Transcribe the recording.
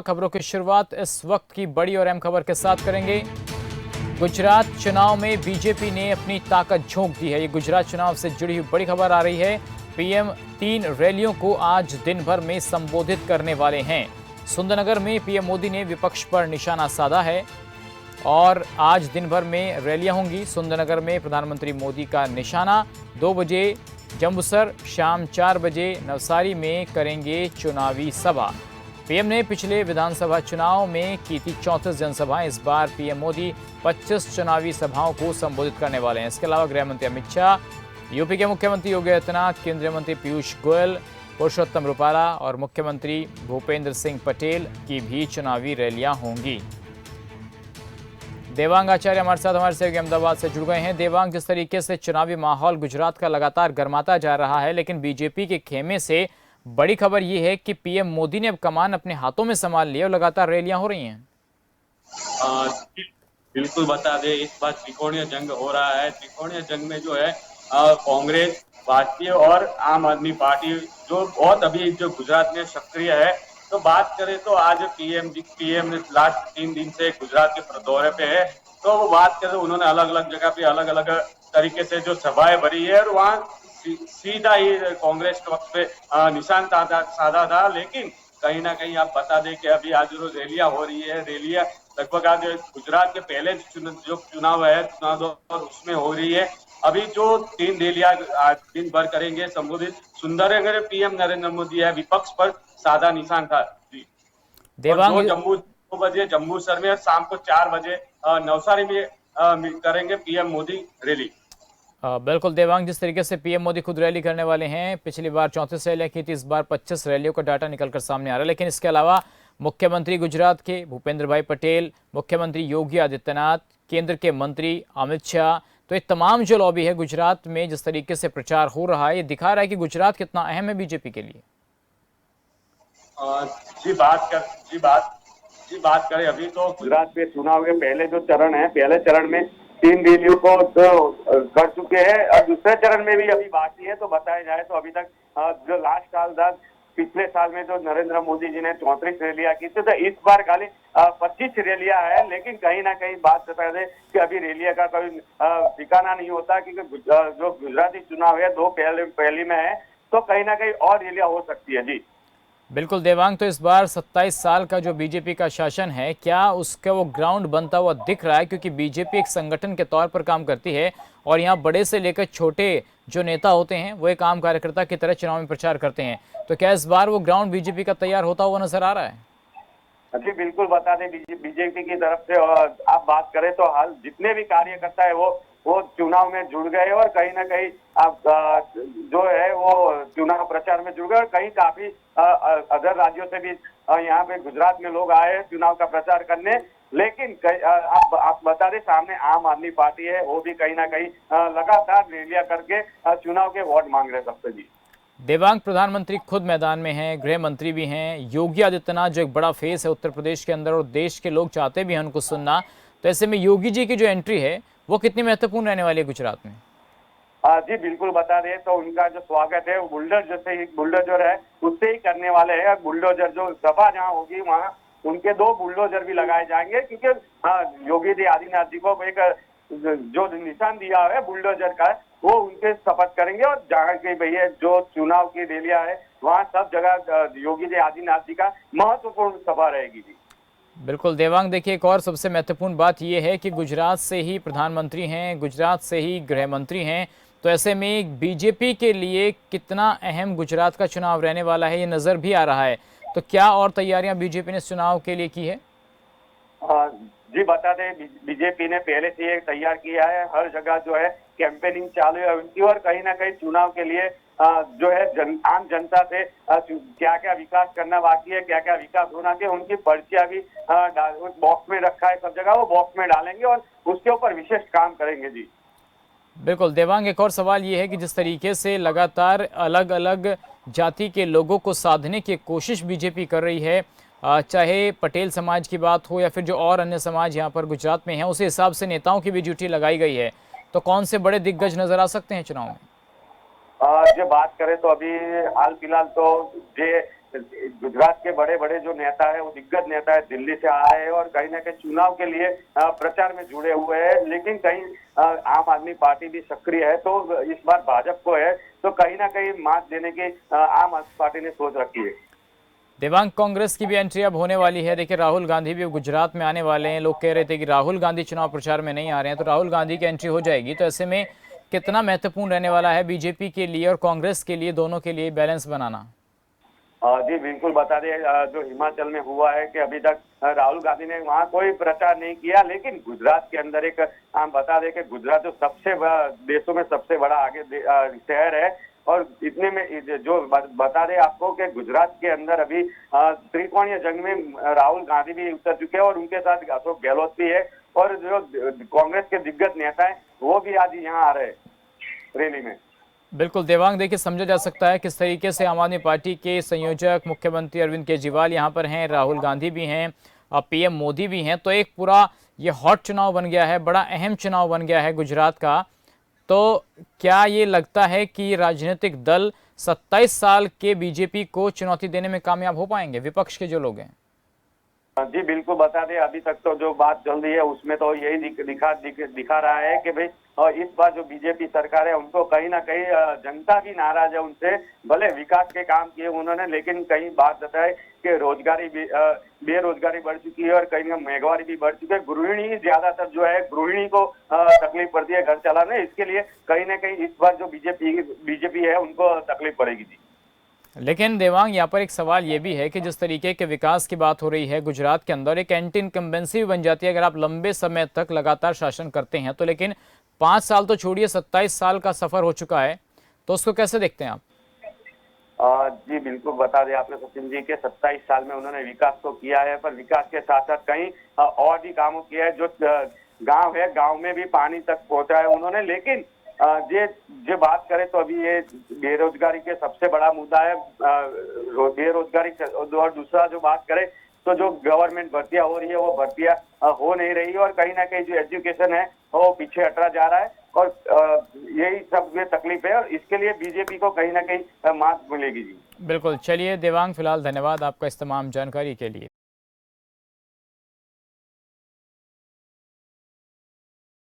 खबरों की शुरुआत इस वक्त की बड़ी और अहम खबर के साथ करेंगे। गुजरात चुनाव में बीजेपी ने अपनी ताकत झोंक दी है। ये गुजरात चुनाव से जुड़ी हुई बड़ी खबर आ रही है। पीएम 3 रैलियों को आज दिन भर में संबोधित करने वाले हैं। सुंदरनगर में पीएम मोदी ने विपक्ष पर निशाना साधा है और आज दिन भर में रैलियां होंगी। सुंदरनगर में प्रधानमंत्री मोदी का निशाना 2 बजे जंबूसर, शाम 4 बजे नवसारी में करेंगे चुनावी सभा। पीएम ने पिछले विधानसभा चुनाव में की थी 34 जनसभाएं। इस बार पीएम मोदी 25 चुनावी सभाओं को संबोधित करने वाले हैं। इसके अलावा गृह मंत्री अमित शाह, यूपी के मुख्यमंत्री योगी आदित्यनाथ, केंद्रीय मंत्री पीयूष गोयल, पुरुषोत्तम रुपाला और मुख्यमंत्री भूपेंद्र सिंह पटेल की भी चुनावी रैलियां होंगी। देवांग आचार्य हमारे सहयोगी अहमदाबाद से जुड़ गए हैं। देवांग, जिस तरीके से चुनावी माहौल गुजरात का लगातार गर्माता जा रहा है, लेकिन बीजेपी के खेमे से बड़ी खबर यह है कि पीएम मोदी ने अब कमान अपने हाथों में संभाल लिया और लगातार रैलियां हो रही हैं। बिल्कुल बता दे, इस बार त्रिकोणीय जंग हो रहा है। त्रिकोणीय जंग में जो है कांग्रेस, भाजपा और आम आदमी पार्टी जो बहुत अभी जो गुजरात में सक्रिय है। तो बात करें तो आज पीएम लास्ट 3 दिन से गुजरात के दौरे पे है। तो वो बात करें, उन्होंने अलग अलग जगह पे अलग अलग तरीके से जो सभाएं भरी है और वहाँ सीधा ही कांग्रेस के वक्त पे निशान साधा था। लेकिन कहीं ना कहीं आप बता दें कि अभी आज जो रैलियां हो रही है, रैलियां लगभग आज गुजरात के पहले जो चुनाव है, उसमें हो रही है। अभी जो 3 रैलियां आज दिन भर करेंगे संबोधित। सुंदरनगर पीएम नरेंद्र मोदी है, विपक्ष पर साधा निशान था जी। देवांग, 2 बजे जम्बूसर में और शाम को 4 बजे नवसारी में करेंगे पीएम मोदी रैली। बिल्कुल देवांग, जिस तरीके से पीएम मोदी खुद रैली करने वाले हैं, पिछली बार 34 रैलियां की थी, इस बार 25 रैलियों का डाटा निकलकर सामने आ रहा है। लेकिन इसके अलावा मुख्यमंत्री गुजरात के भूपेंद्र भाई पटेल, मुख्यमंत्री योगी आदित्यनाथ, केंद्र के मंत्री अमित शाह, तो ये तमाम जो लॉबी है गुजरात में, जिस तरीके से प्रचार हो रहा है, ये दिखा रहा है कि गुजरात कितना अहम है बीजेपी के लिए। बात करें अभी तो गुजरात में चुनाव के पहले जो चरण है, पहले चरण में 3 रैलियों को तो कर चुके हैं और दूसरे चरण में भी अभी बाकी है। तो बताया जाए तो अभी तक जो लास्ट साल था, पिछले साल में जो नरेंद्र मोदी जी ने 34 रैलियां की थी, तो इस बार खाली 25 रैलियां है। लेकिन कहीं ना कहीं बात बता दें कि अभी रैलियां का कोई ठिकाना नहीं होता, क्योंकि जो गुजराती चुनाव है 2 पहली में है, तो कहीं ना कहीं और रैलियां हो सकती है जी। बिल्कुल देवांग, तो इस बार 27 साल का जो बीजेपी का शासन है, क्या उसका वो ग्राउंड बनता हुआ दिख रहा है? क्योंकि बीजेपी एक संगठन के तौर पर काम करती है और यहाँ बड़े से लेकर छोटे जो नेता होते हैं वो एक आम कार्यकर्ता की तरह चुनाव में प्रचार करते हैं। तो क्या इस बार वो ग्राउंड बीजेपी का तैयार होता हुआ नजर आ रहा है? जी बिल्कुल बता दें, बीजेपी की तरफ से आप बात करें तो हाल जितने भी कार्यकर्ता है वो चुनाव में जुड़ गए और कहीं ना कहीं आप जो है वो चुनाव प्रचार में जुड़ गए और कहीं काफी अदर राज्यों से भी यहाँ पे गुजरात में लोग आए हैं चुनाव का प्रचार करने। लेकिन आप बता दें, सामने आम आदमी पार्टी है, वो भी कहीं ना कहीं लगातार रैलियां करके चुनाव के वोट मांग रहे सबसे जी। देवांग, प्रधानमंत्री खुद मैदान में हैं, गृह मंत्री भी हैं, योगी आदित्यनाथ जो एक बड़ा फेस है उत्तर प्रदेश के अंदर और देश के लोग चाहते भी हैं उनको सुनना। तो ऐसे में योगी जी की जो एंट्री है वो कितनी महत्वपूर्ण रहने वाली है गुजरात में? जी बिल्कुल बता दें तो उनका जो स्वागत है वो बुलडोजर है उससे ही करने वाले हैं। बुलडोजर जो सभा जहाँ होगी वहाँ उनके 2 बुलडोजर भी लगाए जाएंगे, क्योंकि योगी जी आदित्यनाथ जी को एक जो निशान दिया है बुलडोजर का, वो उनके शपथ करेंगे और जहाँ के भैया जो चुनाव की रैलियां है वहाँ सब जगह योगी जी आदित्यनाथ जी का महत्वपूर्ण सभा रहेगी जी। बिल्कुल देवांग, देखिए एक और सबसे महत्वपूर्ण बात यह है कि गुजरात से ही प्रधानमंत्री हैं, गुजरात से ही गृह मंत्री हैं। तो ऐसे में बीजेपी के लिए कितना अहम गुजरात का चुनाव रहने वाला है ये नजर भी आ रहा है। तो क्या और तैयारियां बीजेपी ने इस चुनाव के लिए की है? जी बता दें, बीजेपी ने पहले से ये तैयार किया है। हर जगह जो है कैंपेनिंग चालू है उनकी और कहीं ना कहीं चुनाव के लिए जो है आम जनता से क्या क्या विकास करना बाकी है, क्या क्या विकास होना चाहिए, उनकी पर्चियां भी बॉक्स में रखा है सब जगह, वो बॉक्स में डालेंगे और उसके ऊपर विशेष काम करेंगे जी। बिल्कुल देवांग, एक और सवाल ये है कि जिस तरीके से लगातार अलग अलग जाति के लोगों को साधने की कोशिश बीजेपी कर रही है, चाहे पटेल समाज की बात हो या फिर जो और अन्य समाज यहाँ पर गुजरात में है, उस हिसाब से नेताओं की भी ड्यूटी लगाई गई है। तो कौन से बड़े दिग्गज नजर आ सकते हैं चुनाव में? जो बात करें तो अभी हाल फिलहाल तो गुजरात के बड़े बड़े जो नेता है, वो दिग्गज नेता है, दिल्ली से आ रहे हैं और कहीं ना कहीं चुनाव के लिए प्रचार में जुड़े हुए हैं। लेकिन कहीं आम आदमी पार्टी भी सक्रिय है, तो इस बार भाजपा को है तो कहीं ना कहीं मात देने की आम आदमी पार्टी ने सोच रखी है। देवांग, कांग्रेस की भी एंट्री अब होने वाली है। देखिए, राहुल गांधी भी गुजरात में आने वाले हैं। लोग कह रहे थे कि राहुल गांधी चुनाव प्रचार में नहीं आ रहे हैं, तो राहुल गांधी की एंट्री हो जाएगी। तो ऐसे में कितना महत्वपूर्ण रहने वाला है बीजेपी के लिए और कांग्रेस के लिए, दोनों के लिए बैलेंस बनाना? जी बिल्कुल, बता दें जो हिमाचल में हुआ है कि अभी तक राहुल गांधी ने वहाँ कोई प्रचार नहीं किया, लेकिन गुजरात के अंदर एक हम बता दें कि गुजरात जो सबसे देशों में सबसे बड़ा आगे शहर है, और इतने में जो बता दें आपको कि गुजरात के अंदर अभी त्रिकोणीय जंग में राहुल गांधी भी उतर चुके हैं और उनके साथ अशोक गहलोत भी है, और जो कांग्रेस के दिग्गज नेता है वो भी आज यहाँ आ रहे हैं रैली में। बिल्कुल देवांग, देखिए, समझा जा सकता है किस तरीके से आम आदमी पार्टी के संयोजक मुख्यमंत्री अरविंद केजरीवाल यहाँ पर हैं, राहुल गांधी भी हैं और पीएम मोदी भी हैं। तो एक पूरा ये हॉट चुनाव बन गया है, बड़ा अहम चुनाव बन गया है गुजरात का। तो क्या ये लगता है कि राजनीतिक दल 27 साल के बीजेपी को चुनौती देने में कामयाब हो पाएंगे, विपक्ष के जो लोग हैं? जी बिल्कुल, बता दें अभी तक तो जो बात चल रही है उसमें तो यही दिखा रहा है कि भाई इस बार जो बीजेपी सरकार है उनको कहीं ना कहीं जनता भी नाराज है उनसे। भले विकास के काम किए उन्होंने, लेकिन कहीं बात बताए कि रोजगारी भी बेरोजगारी बढ़ चुकी है और कहीं ना महंगाई भी बढ़ चुकी है। गृहिणी ज्यादातर जो है, गृहिणी को तकलीफ पड़ती है घर चलाने, इसके लिए कहीं ना कहीं इस बार जो बीजेपी है उनको तकलीफ पड़ेगी। जी लेकिन देवांग, यहाँ पर एक सवाल ये भी है कि जिस तरीके के विकास की बात हो रही है गुजरात के अंदर, एक एंटी इनकम्बेंसी भी बन जाती है अगर आप लंबे समय तक लगातार शासन करते हैं तो। लेकिन 5 साल तो छोड़िए, 27 साल का सफर हो चुका है, तो उसको कैसे देखते हैं आप? जी बिल्कुल, बता दें आपने सचिन जी के 27 साल में उन्होंने विकास तो किया है, पर विकास के साथ साथ कहीं और भी कामों किया है। जो गांव है, गांव में भी पानी तक पहुंचा है उन्होंने। लेकिन ये जो बात करें तो अभी ये बेरोजगारी के सबसे बड़ा मुद्दा है, बेरोजगारी। और दूसरा जो बात करें तो जो गवर्नमेंट भर्तियां हो रही है वो भर्तियां हो नहीं रही, और कहीं ना कहीं जो एजुकेशन है वो पीछे हटा जा रहा है, और यही सब में तकलीफ है, और इसके लिए बीजेपी को कहीं ना कहीं मात मिलेगी। जी बिल्कुल। चलिए देवांग, फिलहाल धन्यवाद आपका इस तमाम जानकारी के लिए।